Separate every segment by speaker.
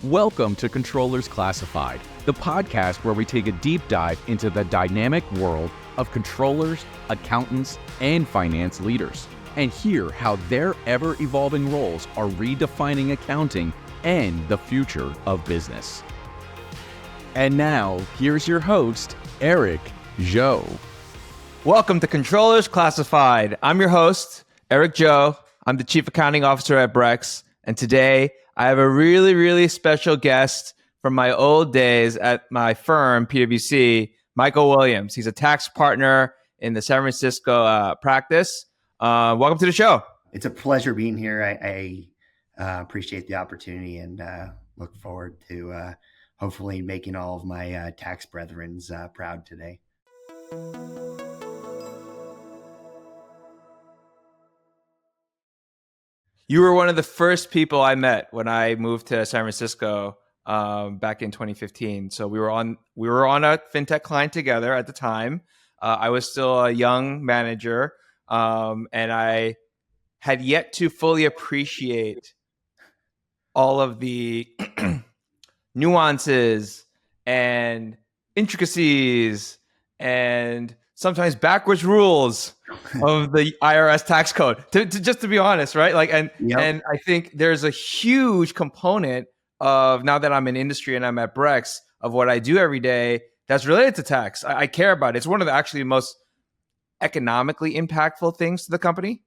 Speaker 1: Welcome to Controllers Classified, the podcast where we take a deep dive into the dynamic world of controllers, accountants, and finance leaders, and hear how their ever-evolving roles are redefining accounting and the future of business. And now, here's your host, Erik Zhou.
Speaker 2: Welcome to Controllers Classified. I'm your host, Erik Zhou. I'm the Chief Accounting Officer at Brex, and today I have a really special guest from my old days at my firm, PWC, Michael Williams. He's a tax partner in the San Francisco practice. Welcome to the show.
Speaker 3: It's a pleasure being here. I appreciate the opportunity and look forward to hopefully making all of my tax brethrens proud today.
Speaker 2: You were one of the first people I met when I moved to San Francisco back in 2015. So we were on a fintech client together at the time. I was still a young manager, and I had yet to fully appreciate all of the nuances and intricacies and sometimes backwards rules of the IRS tax code, to be honest, right? And I think there's a huge component of, now that I'm in industry and I'm at Brex, of what I do every day that's related to tax. I care about it. It's one of the actually most economically impactful things to the company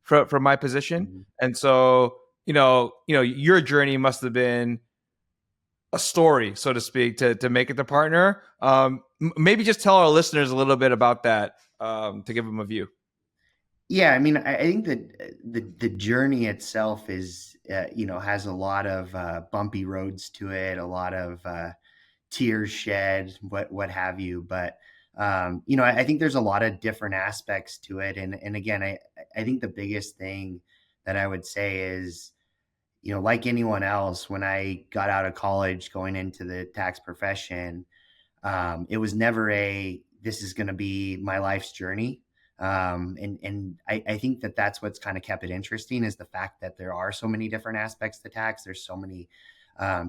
Speaker 2: from my position. Mm-hmm. And so, your journey must have been a story, so to speak, to make it the partner. Maybe just tell our listeners a little bit about that to give them a view.
Speaker 3: Yeah, I mean, I think that the journey itself is, has a lot of bumpy roads to it, a lot of tears shed, what have you. But, I think there's a lot of different aspects to it. And again, I think the biggest thing that I would say is, like anyone else, when I got out of college going into the tax profession, it was never this is going to be my life's journey. And I think that that's what's kind of kept it interesting, is the fact that there are so many different aspects to tax. There's so many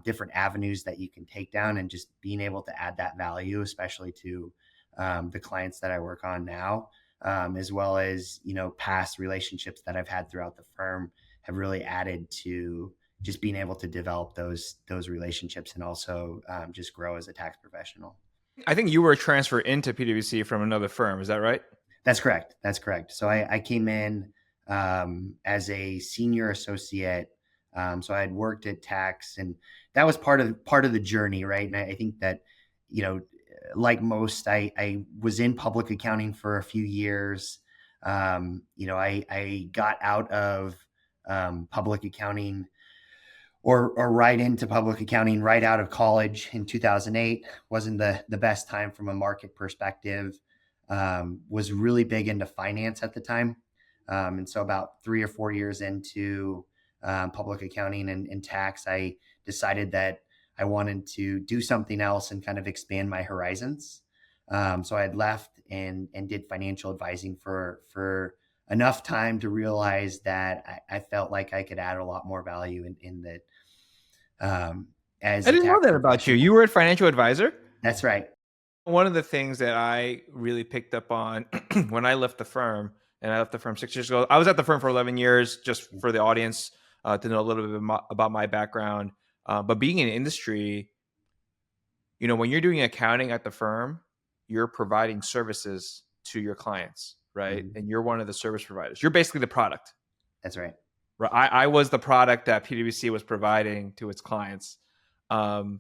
Speaker 3: different avenues that you can take down, and just being able to add that value, especially to the clients that I work on now, as well as, past relationships that I've had throughout the firm, have really added to just being able to develop those relationships and also just grow as a tax professional.
Speaker 2: I think you were transferred into PWC from another firm. Is that right?
Speaker 3: That's correct. So I came in as a senior associate. So I had worked at tax, and that was part of the journey, right? And I think that, like most, I was in public accounting for a few years. I got out of public accounting or right into public accounting right out of college in 2008. Wasn't the best time from a market perspective. Was really big into finance at the time. And so about 3 or 4 years into public accounting and tax, I decided that I wanted to do something else and kind of expand my horizons. So I had left and did financial advising for enough time to realize that I felt like I could add a lot more value in that. As
Speaker 2: I didn't know that about you. You were a financial advisor?
Speaker 3: That's right.
Speaker 2: One of the things that I really picked up on when I left the firm, and I left the firm 6 years ago, I was at the firm for 11 years, just for the audience to know a little bit about my background. But being in industry, when you're doing accounting at the firm, you're providing services to your clients, right? Mm-hmm. And you're one of the service providers. You're basically the product.
Speaker 3: That's right.
Speaker 2: I was the product that PWC was providing to its clients. And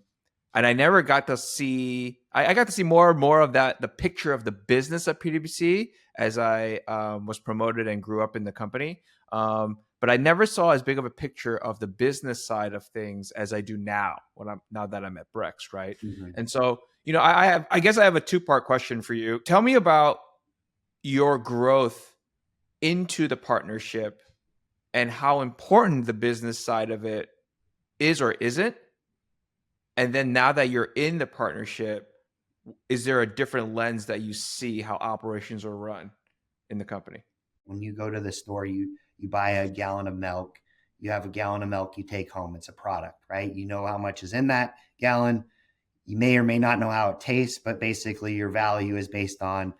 Speaker 2: I never got to see, I got to see more and more of that, the picture of the business of PWC as I was promoted and grew up in the company. But I never saw as big of a picture of the business side of things as I do now, now that I'm at Brex, right? Mm-hmm. And so, I guess I have a 2-part question for you. Tell me about your growth into the partnership and how important the business side of it is or isn't. And then now that you're in the partnership, is there a different lens that you see how operations are run in the company?
Speaker 3: When you go to the store, you buy a gallon of milk, you have a gallon of milk you take home. It's a product, right? You know how much is in that gallon. You may or may not know how it tastes, but basically your value is based on,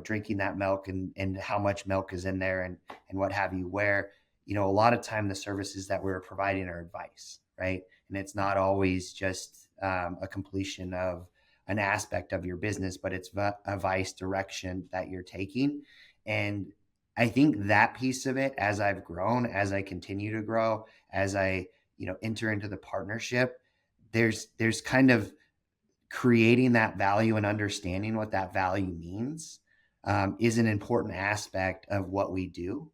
Speaker 3: drinking that milk and how much milk is in there and what have you, where, a lot of time the services that we're providing are advice, right? And it's not always just a completion of an aspect of your business, but it's advice direction that you're taking. And I think that piece of it, as I've grown, as I continue to grow, as I, enter into the partnership, there's kind of creating that value and understanding what that value means is an important aspect of what we do.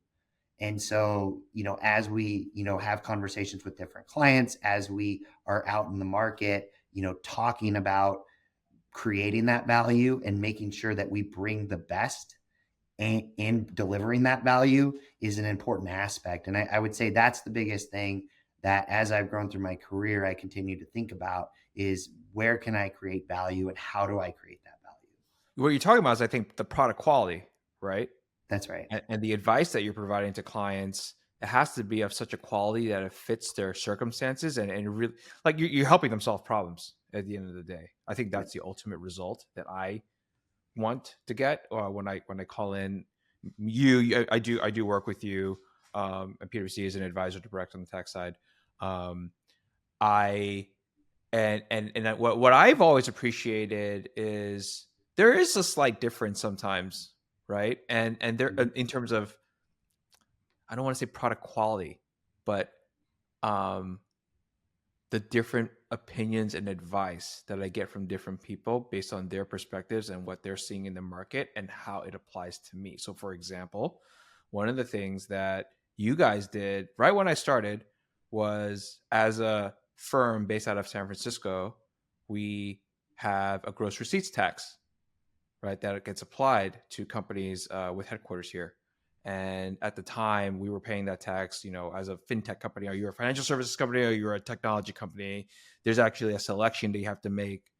Speaker 3: And so, as we, have conversations with different clients, as we are out in the market, talking about creating that value and making sure that we bring the best and in delivering that value is an important aspect. And I would say that's the biggest thing that as I've grown through my career, I continue to think about is where can I create value and how do I create that value?
Speaker 2: What you're talking about is, I think, the product quality, right?
Speaker 3: That's right.
Speaker 2: And the advice that you're providing to clients, it has to be of such a quality that it fits their circumstances and really, like, you're helping them solve problems at the end of the day. I think that's the ultimate result that I want to get when I call in you. I do work with you at PWC as an advisor to Brex on the tech side. I and what I've always appreciated is there is a slight difference sometimes, right? And there, in terms of, I don't want to say product quality, but the different opinions and advice that I get from different people based on their perspectives and what they're seeing in the market and how it applies to me. So, for example, one of the things that you guys did right when I started was, as a firm based out of San Francisco, we have a gross receipts tax, right, that gets applied to companies with headquarters here. And at the time, we were paying that tax, as a fintech company. Are you a financial services company, or you're a technology company? There's actually a selection that you have to make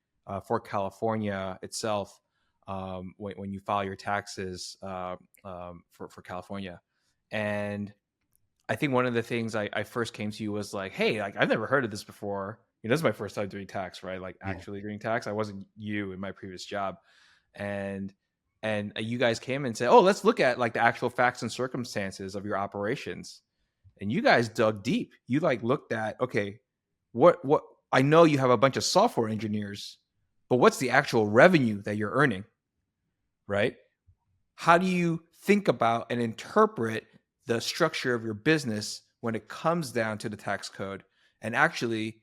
Speaker 2: for California itself when you file your taxes for California. And I think one of the things I first came to you was like, hey, like, I've never heard of this before. This is my first time doing tax, right? Like, actually doing tax. I wasn't you in my previous job. And you guys came and said, oh, let's look at, like, the actual facts and circumstances of your operations. And you guys dug deep. You, like, looked at, okay, what I know you have a bunch of software engineers, but what's the actual revenue that you're earning, right? How do you think about and interpret the structure of your business when it comes down to the tax code? And actually,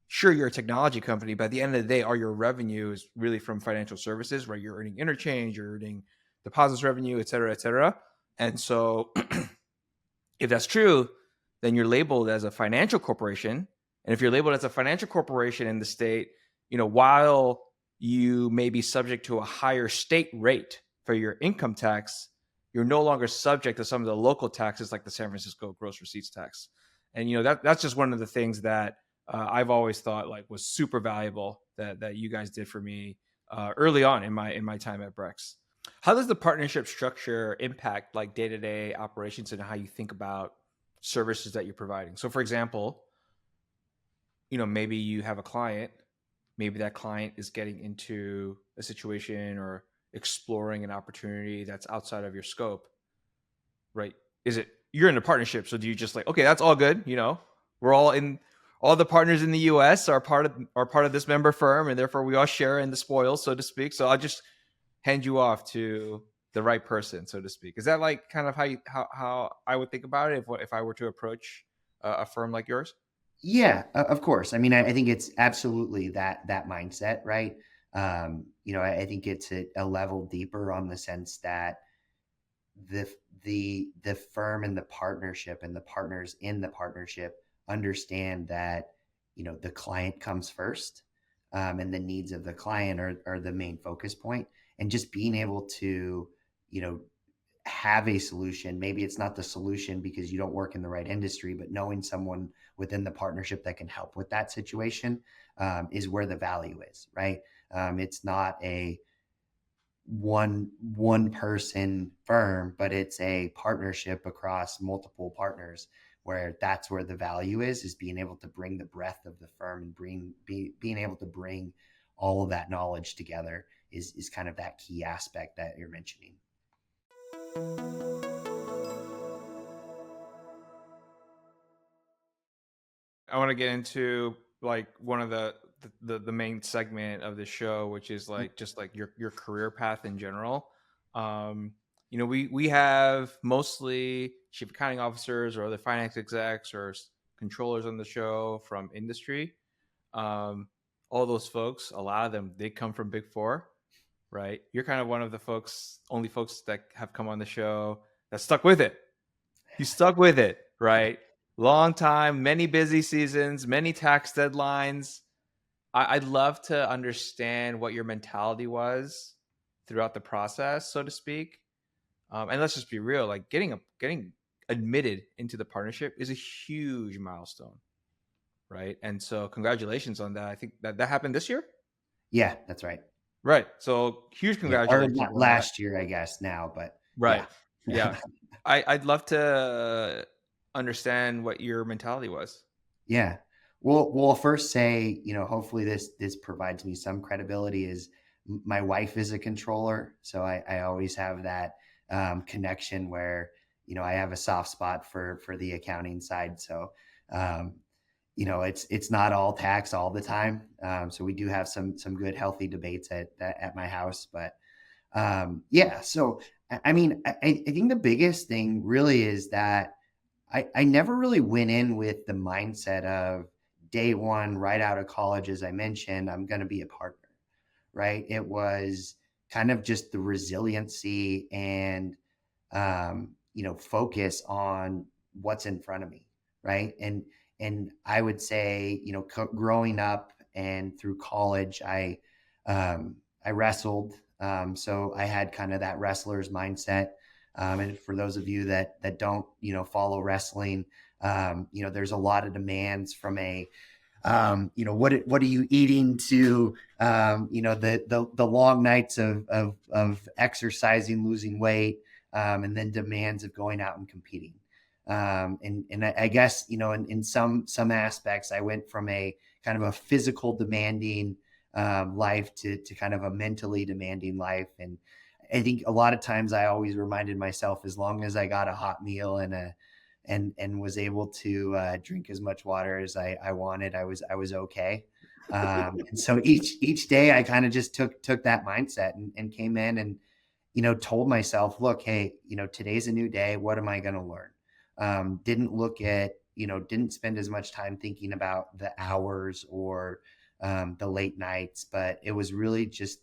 Speaker 2: sure, you're a technology company, but at the end of the day, all your revenue is really from financial services, right? You're earning interchange, you're earning deposits revenue, et cetera, et cetera. And so if that's true, then you're labeled as a financial corporation. And if you're labeled as a financial corporation in the state, while you may be subject to a higher state rate for your income tax, you're no longer subject to some of the local taxes, like the San Francisco gross receipts tax. And that's just one of the things that I've always thought, like, was super valuable that you guys did for me early on in my time at Brex. How does the partnership structure impact, like, day-to-day operations and how you think about services that you're providing? So, for example, maybe you have a client, maybe that client is getting into a situation or exploring an opportunity that's outside of your scope, right? You're in a partnership, so do you just, like, okay, that's all good, we're all the partners in the US are part of this member firm, and therefore we all share in the spoils, so to speak. So I'll just hand you off to the right person, so to speak. Is that, like, kind of how I would think about it if I were to approach a firm like yours?
Speaker 3: Yeah, of course. I mean, I think it's absolutely that mindset, right? I think it's a level deeper on the sense that the firm and the partnership and the partners in the partnership understand that the client comes first, and the needs of the client are the main focus point. And just being able to have a solution. Maybe it's not the solution because you don't work in the right industry, but knowing someone within the partnership that can help with that situation is where the value is, right? It's not a one person firm, but it's a partnership across multiple partners where that's where the value is being able to bring the breadth of the firm and being able to bring all of that knowledge together is kind of that key aspect that you're mentioning.
Speaker 2: I want to get into like one of the main segment of the show, which is like just like your career path in general. We have mostly chief accounting officers or other finance execs or controllers on the show from industry. All those folks, a lot of them, they come from Big Four, right? You're kind of one of the only folks that have come on the show that stuck with it. You stuck with it, right? Long time, many busy seasons, many tax deadlines. I'd love to understand what your mentality was throughout the process, so to speak. And let's just be real, like getting admitted into the partnership is a huge milestone, right? And so congratulations on that. I think that happened this year.
Speaker 3: Yeah, that's right.
Speaker 2: Right. So huge congratulations.
Speaker 3: Or last year, I guess now, but
Speaker 2: right.
Speaker 3: Yeah.
Speaker 2: Yeah. I'd love to understand what your mentality was.
Speaker 3: Yeah. We'll first say, hopefully this provides me some credibility. Is my wife is a controller, so I always have that connection where I have a soft spot for the accounting side. So it's not all tax all the time. So we do have some good healthy debates at my house, but yeah. So I mean, I think the biggest thing really is that I never really went in with the mindset of day one, right out of college, as I mentioned, I'm going to be a partner, right? It was kind of just the resiliency and, focus on what's in front of me, right? And I would say, growing up and through college, I wrestled. So I had kind of that wrestler's mindset. And for those of you that don't, follow wrestling, there's a lot of demands from a, what are you eating to, the long nights of exercising, losing weight, and then demands of going out and competing. And I guess, in some aspects, I went from a kind of a physical demanding life to kind of a mentally demanding life. And I think a lot of times I always reminded myself, as long as I got a hot meal and was able to drink as much water as I wanted, I was okay. And so each day I kind of just took that mindset and came in and, told myself, look, hey, today's a new day. What am I going to learn? Didn't look at, didn't spend as much time thinking about the hours or the late nights, but it was really just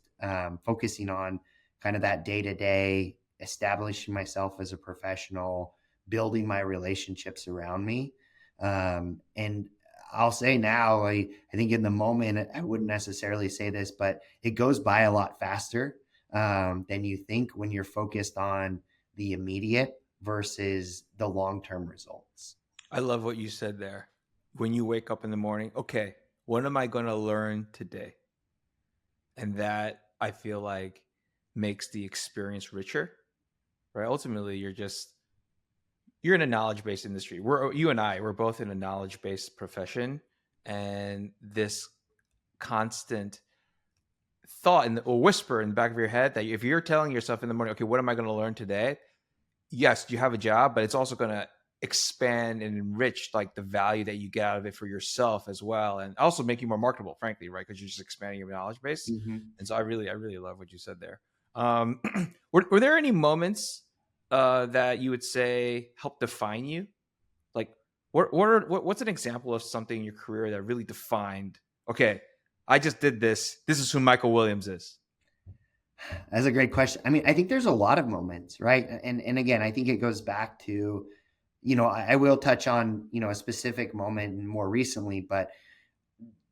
Speaker 3: focusing on kind of that day-to-day, establishing myself as a professional, building my relationships around me. And I'll say now, I think in the moment, I wouldn't necessarily say this, but it goes by a lot faster than you think when you're focused on the immediate versus the long-term results.
Speaker 2: I love what you said there. When you wake up in the morning, okay, what am I going to learn today? And that, I feel like, makes the experience richer, right? Ultimately, you're in a knowledge-based industry. We're both in a knowledge-based profession, and this constant thought or whisper in the back of your head that if you're telling yourself in the morning, okay, what am I going to learn today? Yes, you have a job, but it's also going to expand and enrich like the value that you get out of it for yourself as well, and also make you more marketable, frankly, right? Because you're just expanding your knowledge base.
Speaker 3: Mm-hmm.
Speaker 2: And so I really love what you said there. Were there any moments that you would say help define you? Like, what's an example of something in your career that really defined? Okay, I just did this. This is who Michael Williams is.
Speaker 3: That's a great question. I mean, I think there's a lot of moments, right? And again, I think it goes back to, I will touch on, a specific moment more recently, but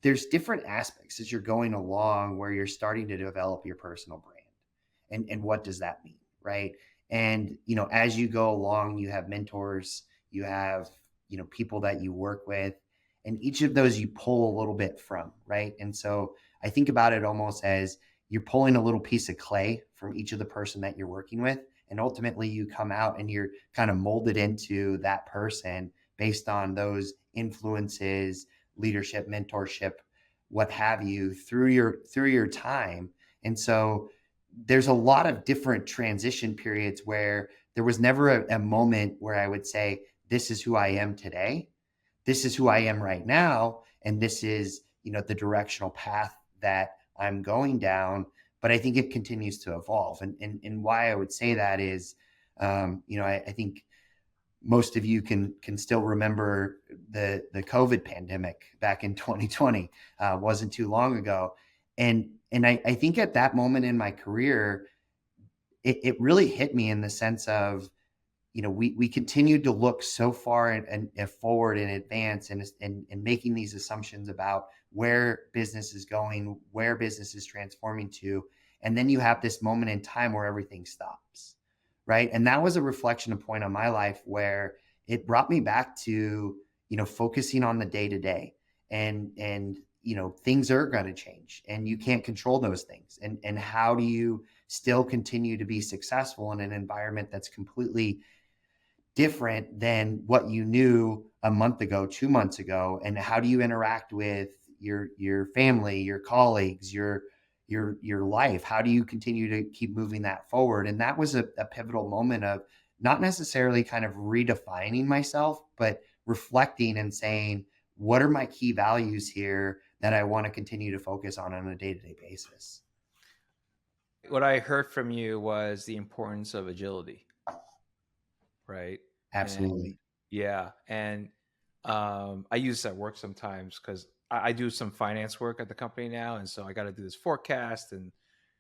Speaker 3: there's different aspects as you're going along where you're starting to develop your personal brand. And what does that mean, right? And, as you go along, you have mentors, you have, people that you work with, and each of those you pull a little bit from, right? And so I think about it almost as you're pulling a little piece of clay from each of the person that you're working with. And ultimately you come out and you're kind of molded into that person based on those influences, leadership, mentorship, what have you, through your time. And so there's a lot of different transition periods where there was never a moment where I would say, this is who I am today. This is who I am right now. And this is, the directional path that I'm going down. But I think it continues to evolve. And why I would say that is, I think most of you can still remember the COVID pandemic back in 2020. Wasn't too long ago. And I think at that moment in my career, it really hit me in the sense of, we continued to look so far and forward in advance and making these assumptions about where business is going, where business is transforming to. And then you have this moment in time where everything stops. Right. And that was a reflection point on my life where it brought me back to, focusing on the day to day and, things are going to change and you can't control those things. And how do you still continue to be successful in an environment that's completely different than what you knew a month ago, 2 months ago? And how do you interact with your family, your colleagues, your life? How do you continue to keep moving that forward? And that was a pivotal moment of not necessarily kind of redefining myself, but reflecting and saying, what are my key values here that I want to continue to focus on a day-to-day basis?
Speaker 2: What I heard from you was the importance of agility, right?
Speaker 3: Absolutely.
Speaker 2: And yeah, and I use this at work sometimes because I do some finance work at the company now, and so I got to do this forecast and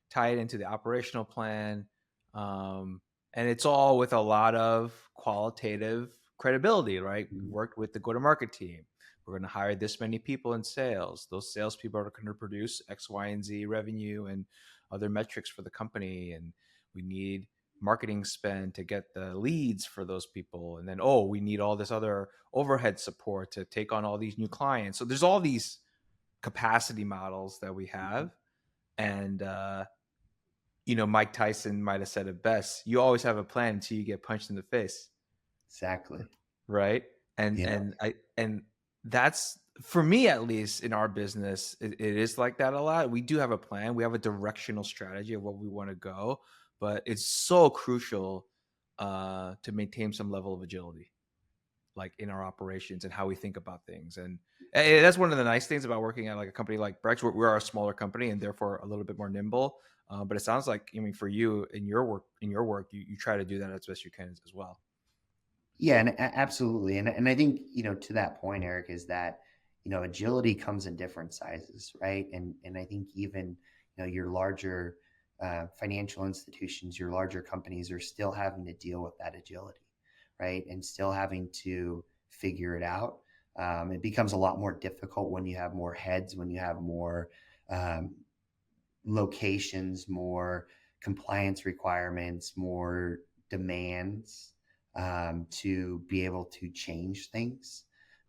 Speaker 2: tie it into the operational plan. And it's all with a lot of qualitative credibility, right? We worked with the go-to-market team. We're going to hire this many people in sales. Those salespeople are going to produce X, Y, and Z revenue and other metrics for the company. And we need marketing spend to get the leads for those people. And then, we need all this other overhead support to take on all these new clients. So there's all these capacity models that we have. And, Mike Tyson might have said it best. You always have a plan until you get punched in the face.
Speaker 3: Exactly.
Speaker 2: Right. And that's, for me, at least in our business, it is like that a lot. We do have a plan. We have a directional strategy of what we want to go, but it's so crucial to maintain some level of agility, like in our operations and how we think about things. And that's one of the nice things about working at like a company like Brex. We're a smaller company and therefore a little bit more nimble. But it sounds like, for you in your work, you try to do that as best you can as well.
Speaker 3: Yeah, and absolutely. And I think, to that point, Eric, is that, agility comes in different sizes, right? And I think even, your larger financial institutions, your larger companies are still having to deal with that agility, right? And still having to figure it out. It becomes a lot more difficult when you have more heads, when you have more locations, more compliance requirements, more demands to be able to change things.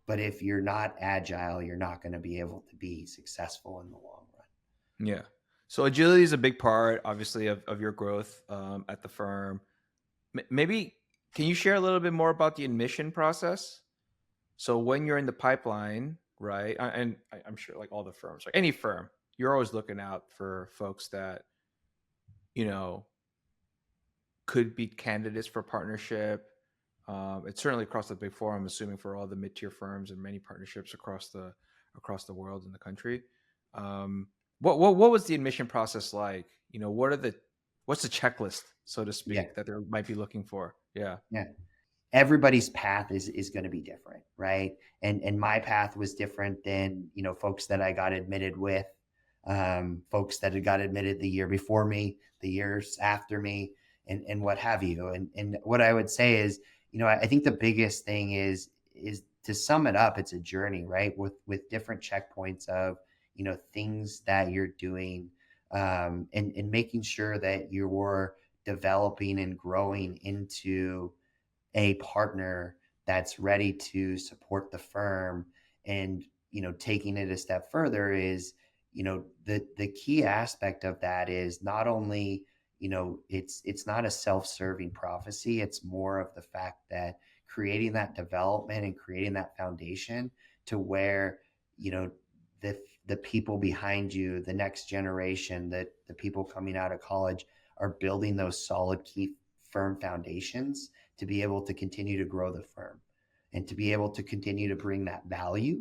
Speaker 3: But if you're not agile, you're not going to be able to be successful in the long run.
Speaker 2: Yeah. So agility is a big part, obviously, of your growth at the firm. Maybe can you share a little bit more about the admission process? So when you're in the pipeline, right? And I'm sure like all the firms, like any firm, you're always looking out for folks that, could be candidates for partnership. It's certainly across the big four, I'm assuming, for all the mid-tier firms and many partnerships across the world and the country. What was the admission process like? What's the checklist, so to speak, that they might be looking for? Yeah.
Speaker 3: Everybody's path is going to be different, right? And my path was different than, folks that I got admitted with, folks that had got admitted the year before me, the years after me, and what have you. And what I would say is, I think the biggest thing is to sum it up, it's a journey, right? With different checkpoints of, things that you're doing, and making sure that you're developing and growing into a partner that's ready to support the firm. And, taking it a step further is, the key aspect of that is not only, it's not a self-serving prophecy. It's more of the fact that creating that development and creating that foundation to where, you know, the people behind you, the next generation, the people coming out of college are building those solid key firm foundations to be able to continue to grow the firm and to be able to continue to bring that value.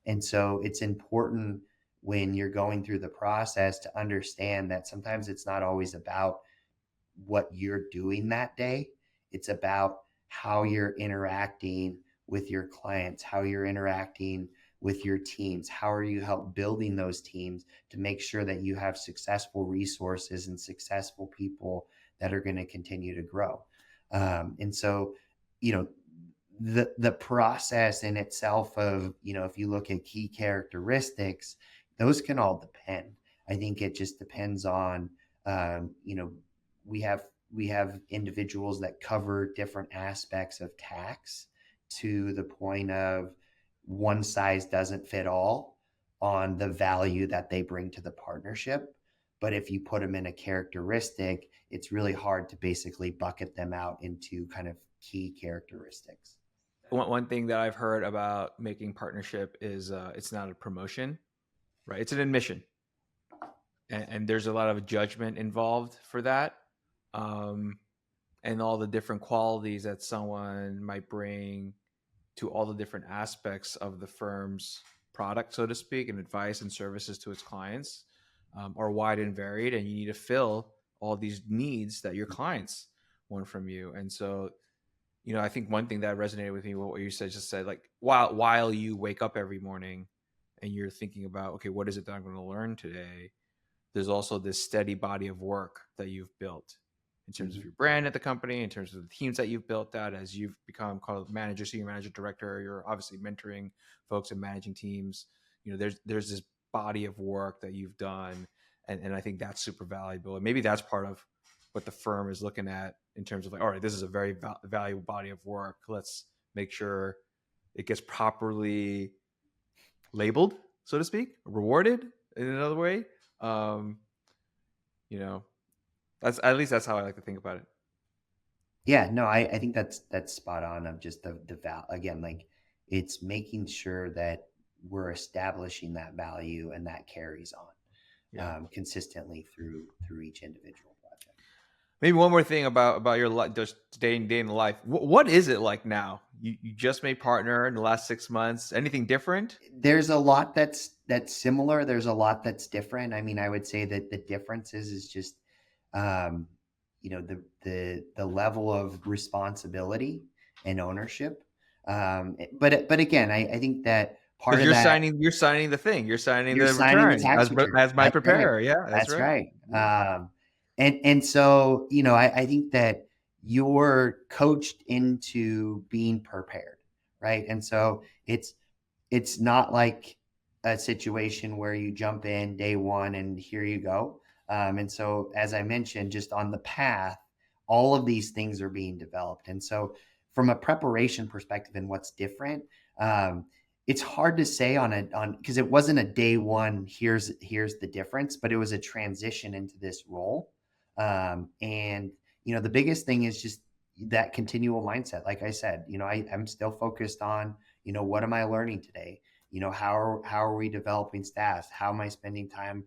Speaker 3: And so it's important when you're going through the process to understand that sometimes it's not always about what you're doing that day. It's about how you're interacting with your clients, how you're interacting with your teams, how are you help building those teams to make sure that you have successful resources and successful people that are going to continue to grow. And so, you know, the process in itself of, you know, if you look at key characteristics, those can all depend. I think it just depends on, you know, we have individuals that cover different aspects of tax to the point of one size doesn't fit all on the value that they bring to the partnership. But if you put them in a characteristic, it's really hard to basically bucket them out into kind of key characteristics.
Speaker 2: One thing that I've heard about making partnership is it's not a promotion, right? It's an admission, and there's a lot of judgment involved for that, and all the different qualities that someone might bring to all the different aspects of the firm's product, so to speak, and advice and services to its clients are wide and varied, and you need to fill all these needs that your clients want from you. And so, you know, I think one thing that resonated with me, what you said, just said like, while you wake up every morning and you're thinking about, okay, what is it that I'm going to learn today? There's also this steady body of work that you've built in terms of your brand at the company, in terms of the teams that you've built out as you've become called manager, senior manager, director. You're obviously mentoring folks and managing teams. You know, there's this body of work that you've done. And I think that's super valuable. And maybe that's part of what the firm is looking at in terms of like, all right, this is a very valuable body of work. Let's make sure it gets properly labeled, so to speak, rewarded in another way. You know, that's at least that's how I like to think about it.
Speaker 3: Yeah, no, I think that's spot on of just the again, like it's making sure that we're establishing that value and that carries on consistently through each individual project.
Speaker 2: Maybe one more thing about your life, just day in the life. What is it like now? You just made partner in the last 6 months. Anything different?
Speaker 3: There's a lot that's similar. There's a lot that's different. I mean, I would say that the difference is just, you know, the level of responsibility and ownership. But again, I think that part of
Speaker 2: You're
Speaker 3: that
Speaker 2: signing the thing. You're signing
Speaker 3: you're
Speaker 2: the
Speaker 3: signing the
Speaker 2: return
Speaker 3: tax return.
Speaker 2: as my
Speaker 3: That's right.
Speaker 2: preparer. Yeah,
Speaker 3: That's right. And so, you know, I think that you're coached into being prepared, right? And so it's not like a situation where you jump in day one and here you go. And so, as I mentioned, just on the path, all of these things are being developed. And so, from a preparation perspective and what's different, it's hard to say on because it wasn't a day one. Here's the difference, but it was a transition into this role. And you know, the biggest thing is just that continual mindset. Like I said, you know, I'm still focused on, you know, what am I learning today? You know, how are we developing staff? How am I spending time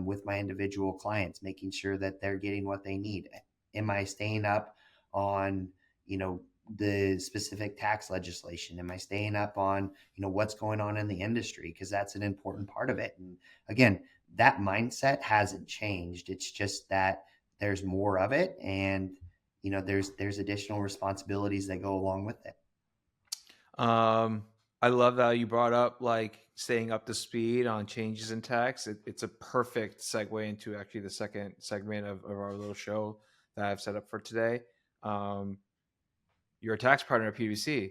Speaker 3: with my individual clients, making sure that they're getting what they need? Am I staying up on, you know, the specific tax legislation? Am I staying up on, you know, what's going on in the industry? Because that's an important part of it. And again, that mindset hasn't changed. It's just that there's more of it, and you know, there's additional responsibilities that go along with it.
Speaker 2: I love that you brought up like staying up to speed on changes in tax. It's a perfect segue into actually the second segment of our little show that I've set up for today. You're a tax partner at PWC.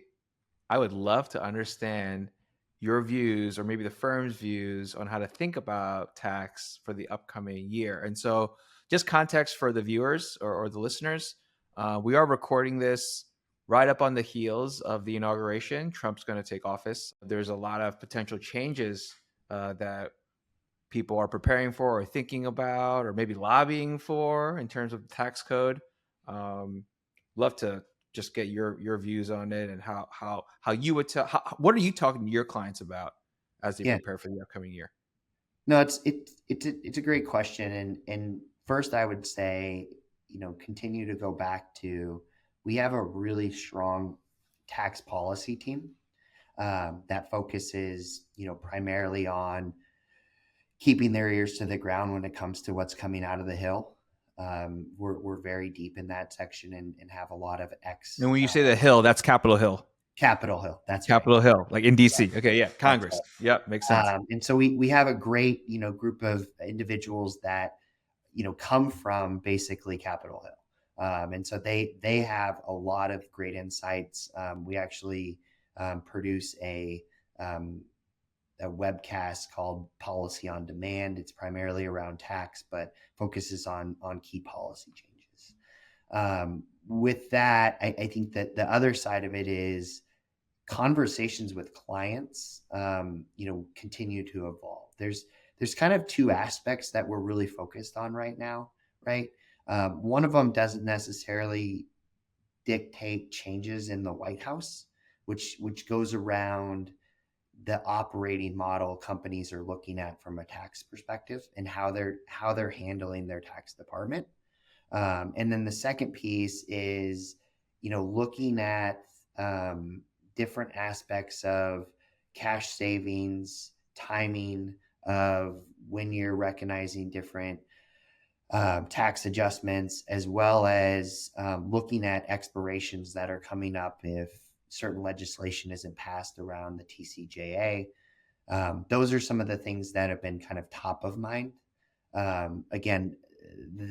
Speaker 2: I would love to understand your views, or maybe the firm's views, on how to think about tax for the upcoming year. And so, just context for the viewers or the listeners, we are recording this right up on the heels of the inauguration. Trump's going to take office. There's a lot of potential changes that people are preparing for or thinking about or maybe lobbying for in terms of the tax code. Love to just get your views on it and how you would tell. What are you talking to your clients about as they
Speaker 3: Yeah.
Speaker 2: prepare for the upcoming year?
Speaker 3: No, it's a great question. And first I would say, continue to go back to, we have a really strong tax policy team that focuses, primarily on keeping their ears to the ground when it comes to what's coming out of the Hill. We're very deep in that section and have a lot of
Speaker 2: And when you say the Hill, that's Capitol Hill.
Speaker 3: Capitol Hill. That's right.
Speaker 2: Capitol Hill, like in DC.
Speaker 3: Yeah,
Speaker 2: Okay, yeah, Congress.
Speaker 3: right.
Speaker 2: Yep, makes sense.
Speaker 3: And so we have a great, group of individuals that, come from basically Capitol Hill. And so they have a lot of great insights. We actually produce a webcast called Policy on Demand. It's primarily around tax, but focuses on key policy changes. With that, I think that the other side of it is conversations with clients, continue to evolve. There's kind of two aspects that we're really focused on right now, right? One of them doesn't necessarily dictate changes in the White House, which goes around the operating model companies are looking at from a tax perspective and how they're handling their tax department. And then the second piece is, looking at different aspects of cash savings, timing of when you're recognizing different tax adjustments, as well as looking at expirations that are coming up if certain legislation isn't passed around the TCJA. Those are some of the things that have been kind of top of mind. Again,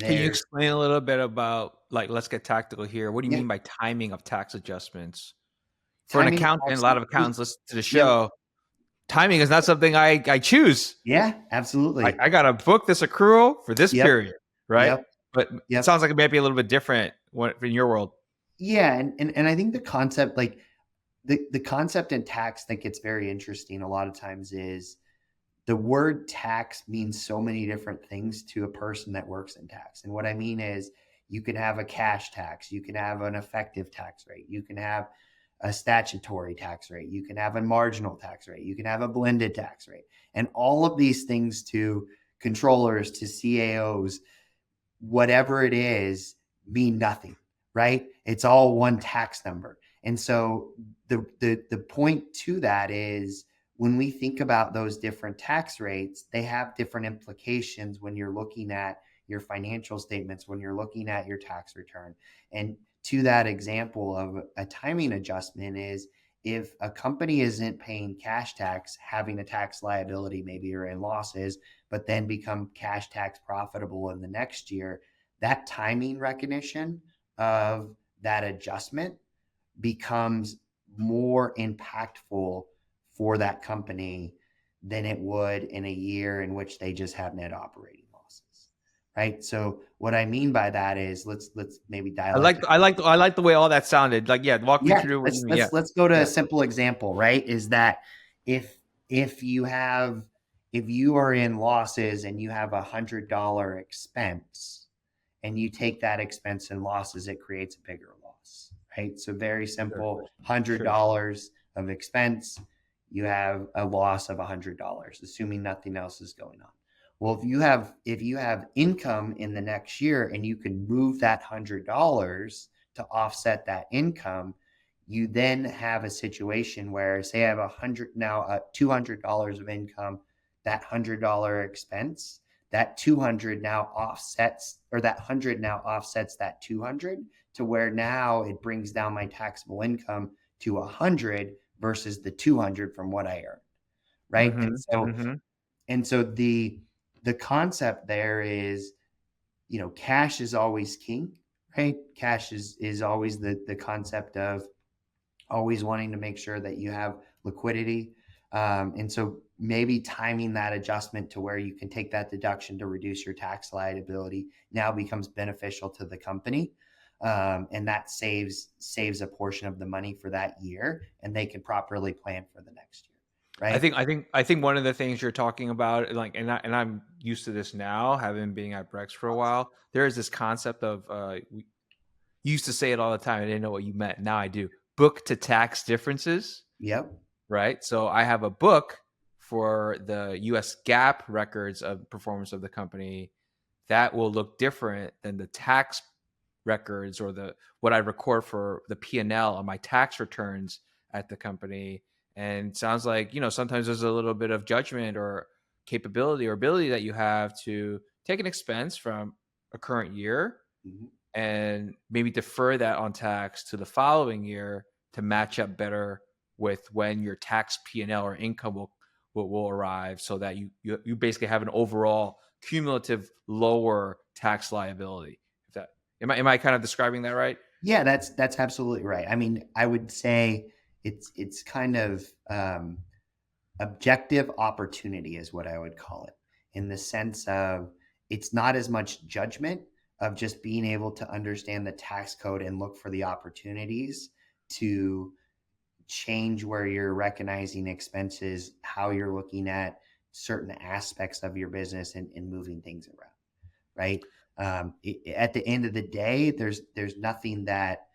Speaker 2: Can you explain a little bit about, like, let's get tactical here. What do you mean by timing of tax adjustments? For an accountant, a lot of accountants listen to the show. Yep. Timing is not something I choose.
Speaker 3: Yeah, absolutely.
Speaker 2: I got to book this accrual for this period, right?
Speaker 3: Yep.
Speaker 2: But it sounds like it might be a little bit different in your world.
Speaker 3: Yeah, and I think the concept, like the concept in tax that gets very interesting a lot of times is the word tax means so many different things to a person that works in tax. And what I mean is, you can have a cash tax, you can have an effective tax rate, you can have a statutory tax rate, you can have a marginal tax rate, you can have a blended tax rate. And all of these things to controllers, to CAOs, whatever it is, mean nothing, right? It's all one tax number. And so the point to that is, when we think about those different tax rates, they have different implications when you're looking at your financial statements, when you're looking at your tax return. And to that example of a timing adjustment is, if a company isn't paying cash tax, having a tax liability maybe or in losses, but then become cash tax profitable in the next year, that timing recognition of that adjustment becomes more impactful for that company than it would in a year in which they just have net operating losses, right? So what I mean by that is, let's maybe dial.
Speaker 2: I like the way all that sounded. Like, walk me through.
Speaker 3: Let's go to a simple example, right? Is that if you are in losses and you have $100 expense and you take that expense in losses, it creates a bigger loss, right? So very simple, $100 of expense, you have a loss of $100, assuming nothing else is going on. Well, if you have income in the next year and you can move that $100 to offset that income, you then have a situation where, say I have $200 of income, that $100 expense, that 200 now offsets, or that 100 now offsets that 200, to where now it brings down my taxable income to 100 versus the 200 from what I earned, right? And so the concept there is, cash is always king, right? Cash is always the concept of always wanting to make sure that you have liquidity. And so maybe timing that adjustment to where you can take that deduction to reduce your tax liability now becomes beneficial to the company. And that saves a portion of the money for that year, and they can properly plan for the next year. Right.
Speaker 2: I think one of the things you're talking about, like, and I'm used to this now, having been at Brex for a while. There is this concept of used to say it all the time. I didn't know what you meant. Now I do. Book to tax differences,
Speaker 3: Yep.
Speaker 2: right? So I have a book for the US GAAP records of performance of the company that will look different than the tax records or the what I record for the P&L on my tax returns at the company. And sounds like, sometimes there's a little bit of judgment or capability or ability that you have to take an expense from a current year
Speaker 3: Mhm.
Speaker 2: and maybe defer that on tax to the following year to match up better with when your tax P&L or income will arrive, so that you basically have an overall cumulative lower tax liability. If that am I kind of describing that right?
Speaker 3: Yeah, that's absolutely right. I mean, I would say it's kind of objective opportunity is what I would call it, in the sense of it's not as much judgment of just being able to understand the tax code and look for the opportunities to change where you're recognizing expenses, how you're looking at certain aspects of your business and moving things around, right? At the end of the day, there's nothing that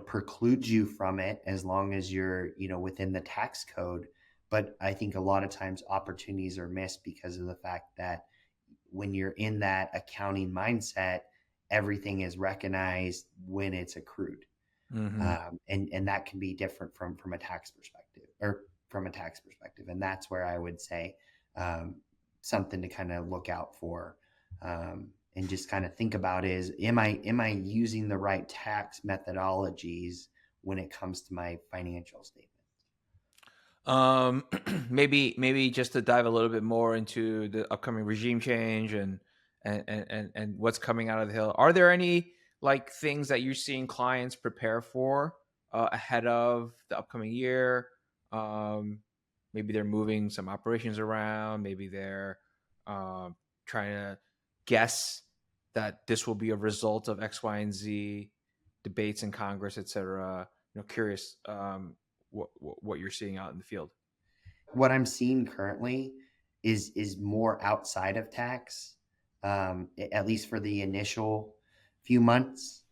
Speaker 3: precludes you from it as long as you're within the tax code. But I think a lot of times opportunities are missed because of the fact that when you're in that accounting mindset, everything is recognized when it's accrued.
Speaker 2: Mm-hmm.
Speaker 3: And that can be different from a tax perspective, and that's where I would say something to kind of look out for, and just kind of think about is, am I using the right tax methodologies when it comes to my financial statement?
Speaker 2: Maybe just to dive a little bit more into the upcoming regime change and what's coming out of the hill. Are there any like things that you're seeing clients prepare for ahead of the upcoming year? Um, Maybe they're moving some operations around. Maybe they're trying to guess that this will be a result of X, Y, and Z debates in Congress, etc. Curious what you're seeing out in the field.
Speaker 3: What I'm seeing currently is more outside of tax, at least for the initial few months,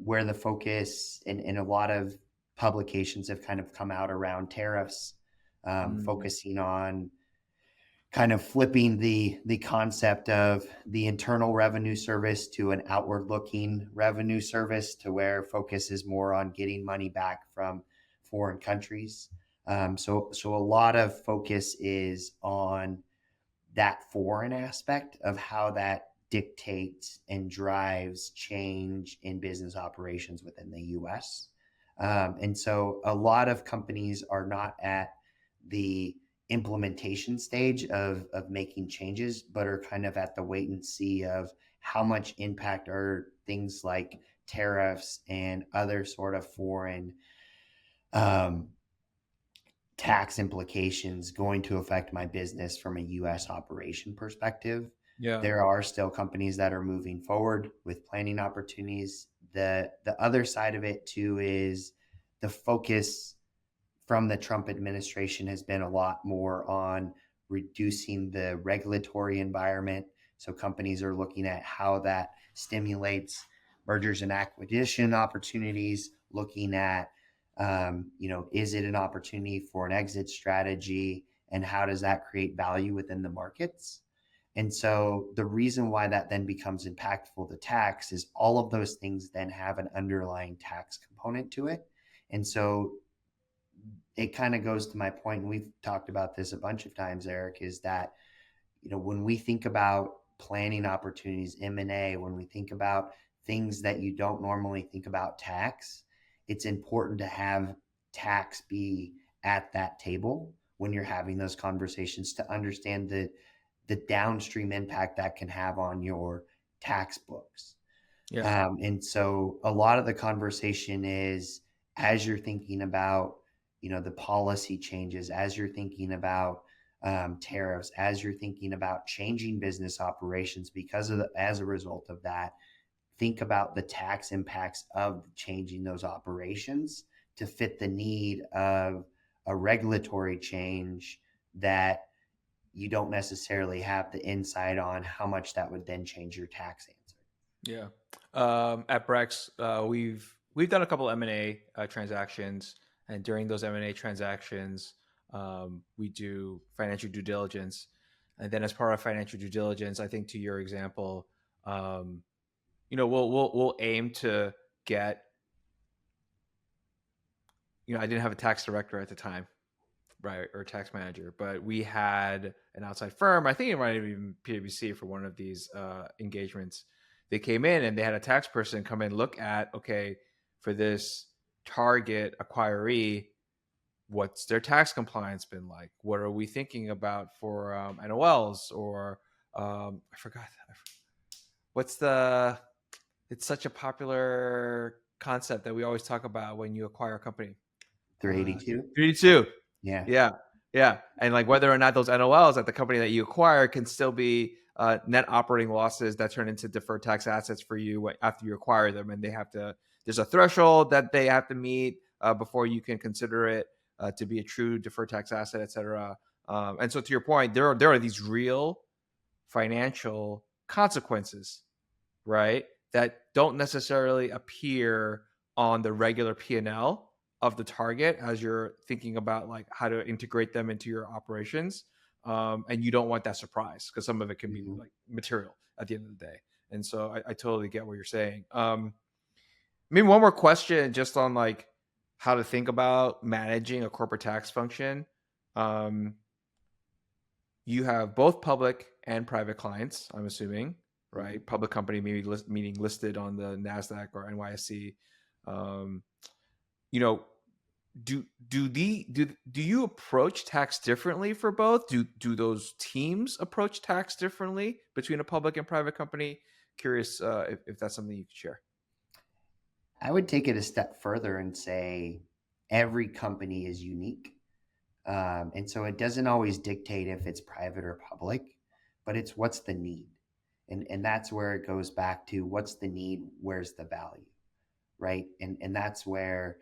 Speaker 3: where the focus and a lot of publications have kind of come out around tariffs,
Speaker 2: Mm,
Speaker 3: focusing on kind of flipping the concept of the internal revenue service to an outward looking revenue service, to where focus is more on getting money back from foreign countries. So a lot of focus is on that foreign aspect of how that dictates and drives change in business operations within the US. And so a lot of companies are not at the implementation stage of making changes, but are kind of at the wait and see of how much impact are things like tariffs and other sort of foreign um, tax implications going to affect my business from a US operation perspective.
Speaker 2: yeah.
Speaker 3: There are still companies that are moving forward with planning opportunities. The other side of it too is the focus from the Trump administration has been a lot more on reducing the regulatory environment. So companies are looking at how that stimulates mergers and acquisition opportunities, looking at, is it an opportunity for an exit strategy, and how does that create value within the markets? And so the reason why that then becomes impactful to tax is all of those things then have an underlying tax component to it. And so it kind of goes to my point, and we've talked about this a bunch of times, Eric, is that, when we think about planning opportunities, M&A, when we think about things that you don't normally think about tax, it's important to have tax be at that table when you're having those conversations, to understand the downstream impact that can have on your tax books.
Speaker 2: Yeah.
Speaker 3: And so a lot of the conversation is, as you're thinking about, the policy changes, as you're thinking about tariffs, as you're thinking about changing business operations as a result of that, think about the tax impacts of changing those operations to fit the need of a regulatory change that you don't necessarily have the insight on how much that would then change your tax answer.
Speaker 2: Yeah. At Brex, we've done a couple M&A transactions, and during those M&A transactions, we do financial due diligence, and then as part of financial due diligence, I think to your example, we'll aim to get. I didn't have a tax director at the time, right, or tax manager, but we had an outside firm. I think it might have been PWC for one of these engagements. They came in and they had a tax person come in, look at, okay, for this target acquiree, what's their tax compliance been like? What are we thinking about for NOLs or I forgot what's the? It's such a popular concept that we always talk about when you acquire a company.
Speaker 3: 382.
Speaker 2: 382.
Speaker 3: Yeah.
Speaker 2: Yeah. And like whether or not those NOLs at the company that you acquire can still be net operating losses that turn into deferred tax assets for you after you acquire them. And there's a threshold that they have to meet before you can consider it to be a true deferred tax asset, et cetera. And so to your point, there are these real financial consequences, right, that don't necessarily appear on the regular P&L of the target as you're thinking about like how to integrate them into your operations. And you don't want that surprise because some of it can be like material at the end of the day. And so I totally get what you're saying. Maybe one more question just on like how to think about managing a corporate tax function. You have both public and private clients, I'm assuming, right? Public company, maybe meaning listed on the NASDAQ or NYSE. Do you approach tax differently for both? Do those teams approach tax differently between a public and private company? Curious if that's something you could share.
Speaker 3: I would take it a step further and say every company is unique. And so it doesn't always dictate if it's private or public, but it's what's the need. And that's where it goes back to what's the need, where's the value, right? And that's where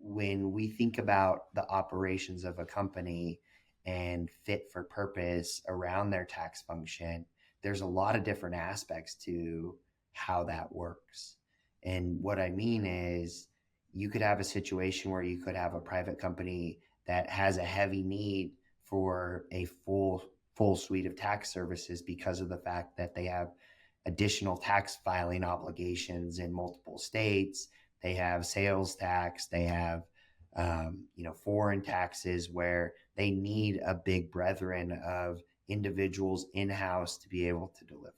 Speaker 3: when we think about the operations of a company and fit for purpose around their tax function, there's a lot of different aspects to how that works. And what I mean is you could have a situation where you could have a private company that has a heavy need for a full suite of tax services because of the fact that they have additional tax filing obligations in multiple states. They have sales tax, they have foreign taxes where they need a big brethren of individuals in-house to be able to deliver.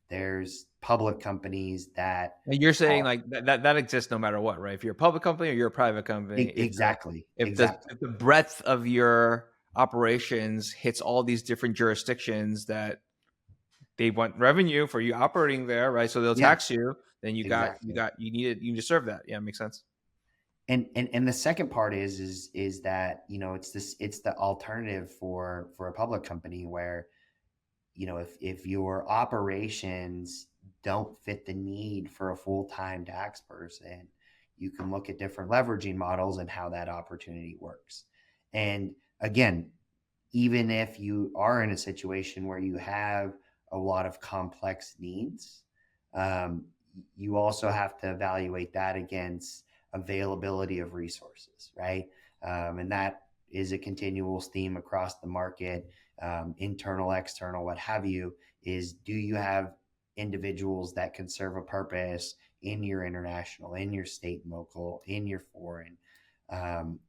Speaker 3: There's public companies that...
Speaker 2: And you're saying like that exists no matter what, right? If you're a public company or you're a private company.
Speaker 3: Exactly.
Speaker 2: If the breadth of your operations hits all these different jurisdictions that they want revenue for you operating there, right? So they'll tax you, then you need to serve that. Yeah, it makes sense.
Speaker 3: And the second part is that, it's the alternative for a public company where, if your operations don't fit the need for a full-time tax person, you can look at different leveraging models and how that opportunity works. And again, even if you are in a situation where you have a lot of complex needs, you also have to evaluate that against availability of resources, right? And that is a continual theme across the market, internal, external, what have you, is do you have individuals that can serve a purpose in your international, in your state and local, in your foreign,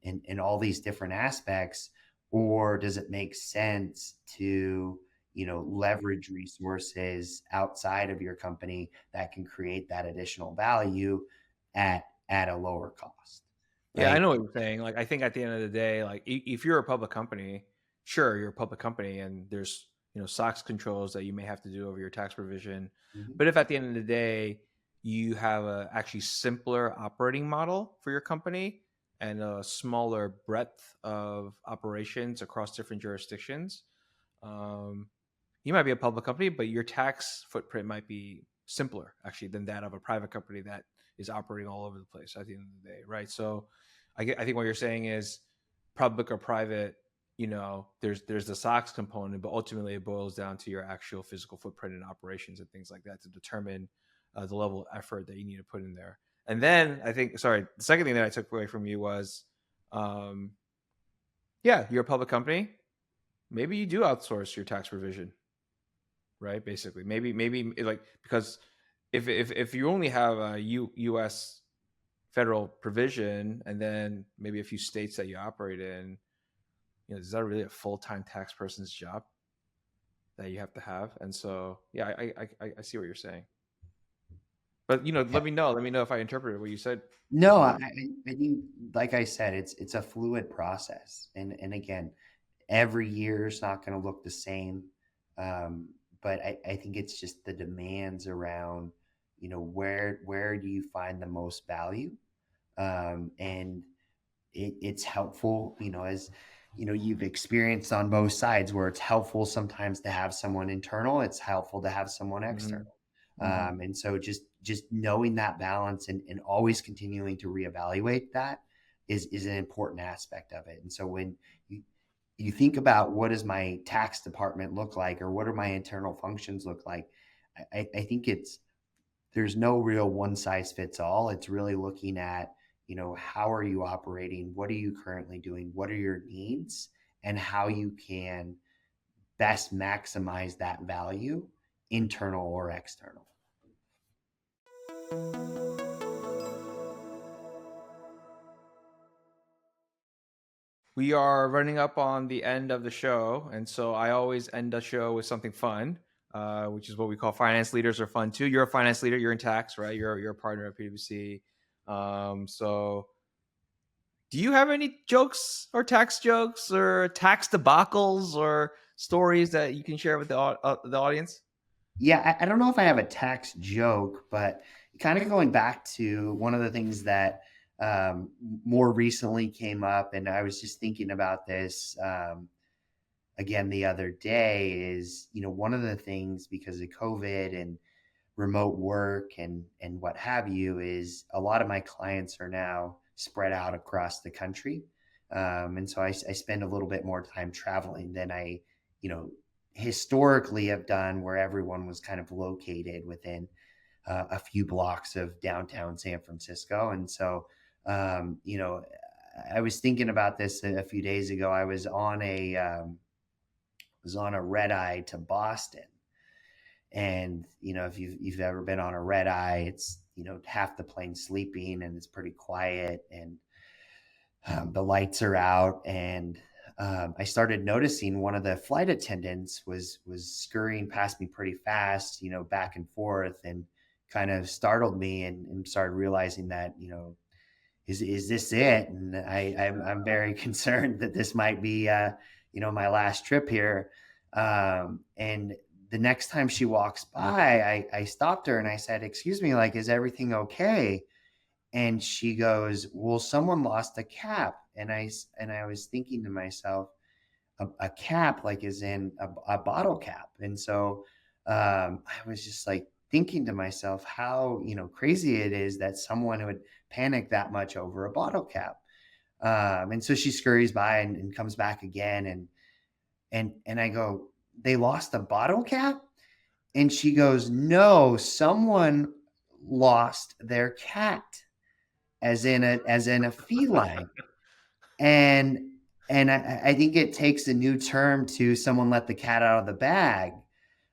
Speaker 3: in all these different aspects, or does it make sense to leverage resources outside of your company that can create that additional value at a lower cost?
Speaker 2: Right? Yeah, I know what you're saying. Like, I think at the end of the day, like if you're a public company, sure, you're a public company and there's, SOX controls that you may have to do over your tax provision. Mm-hmm. But if at the end of the day, you have a actually simpler operating model for your company and a smaller breadth of operations across different jurisdictions, you might be a public company, but your tax footprint might be simpler actually than that of a private company that is operating all over the place at the end of the day, right? So I think what you're saying is public or private, there's the SOX component, but ultimately it boils down to your actual physical footprint and operations and things like that to determine the level of effort that you need to put in there. And then I think, sorry, the second thing that I took away from you was, yeah, you're a public company. Maybe you do outsource your tax revision, right? Basically, maybe like, because if you only have a U.S. federal provision and then maybe a few states that you operate in, is that really a full-time tax person's job that you have to have? And so, yeah, I see what you're saying. But let me know if I interpreted what you said.
Speaker 3: No, I think, like I said, it's a fluid process, and again, every year is not going to look the same. But I think it's just the demands around, where do you find the most value, and it's helpful, as you've experienced on both sides, where it's helpful sometimes to have someone internal, it's helpful to have someone external. And so just knowing that balance and always continuing to reevaluate that is an important aspect of it. And so when you think about, what does my tax department look like, or what do my internal functions look like, I think there's no real one size fits all. It's really looking at, how are you operating? What are you currently doing? What are your needs? And how you can best maximize that value, internal or external.
Speaker 2: We are running up on the end of the show, and so I always end the show with something fun, which is what we call finance leaders are fun too. You're a finance leader. You're in tax, right? You're a partner at PWC. So, do you have any jokes or tax jokes or tax debacles or stories that you can share with the audience?
Speaker 3: Yeah, I don't know if I have a tax joke, but kind of going back to one of the things that more recently came up, and I was just thinking about this again the other day, is, one of the things, because of COVID and remote work and what have you, is a lot of my clients are now spread out across the country. And so I spend a little bit more time traveling than I, historically have done, where everyone was kind of located within a few blocks of downtown San Francisco. And so, I was thinking about this a few days ago. I was on a red eye to Boston. And, if you've ever been on a red eye, it's, half the plane sleeping, and it's pretty quiet, and the lights are out. And I started noticing one of the flight attendants was scurrying past me pretty fast, back and forth, and kind of startled me, and started realizing that, is this it? And I'm very concerned that this might be, my last trip here. And the next time she walks by, I stopped her and I said, "Excuse me, like, is everything okay?" And she goes, "Well, someone lost a cap." And I was thinking to myself, a cap, like, is in a bottle cap. And so I was just like thinking to myself how, crazy it is that someone would panic that much over a bottle cap. And so she scurries by and comes back again. And I go, "They lost a bottle cap?" And she goes, "No, someone lost their cat," as in a feline. And I think it takes a new term to someone let the cat out of the bag.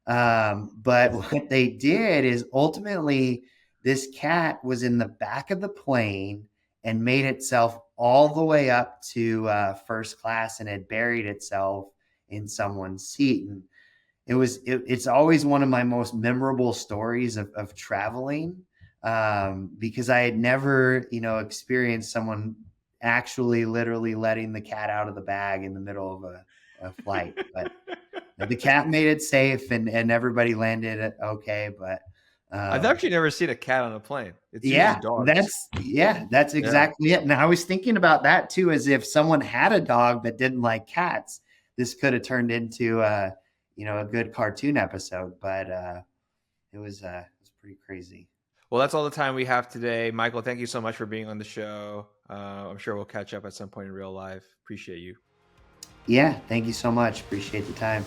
Speaker 3: But what they did is, ultimately, this cat was in the back of the plane and made itself all the way up to first class, and had buried itself in someone's seat. And it's always one of my most memorable stories of traveling, because I had never, experienced someone actually literally letting the cat out of the bag in the middle of a flight. But the cat made it safe, and everybody landed okay. But
Speaker 2: I've actually never seen a cat on a plane. It's
Speaker 3: yeah,
Speaker 2: usually dogs.
Speaker 3: that's exactly it. And I was thinking about that too, as if someone had a dog but didn't like cats, this could have turned into a good cartoon episode. But it was pretty crazy.
Speaker 2: Well, that's all the time we have today. Michael, thank you so much for being on the show. I'm sure we'll catch up at some point in real life. Appreciate you.
Speaker 3: Yeah, thank you so much. Appreciate the time.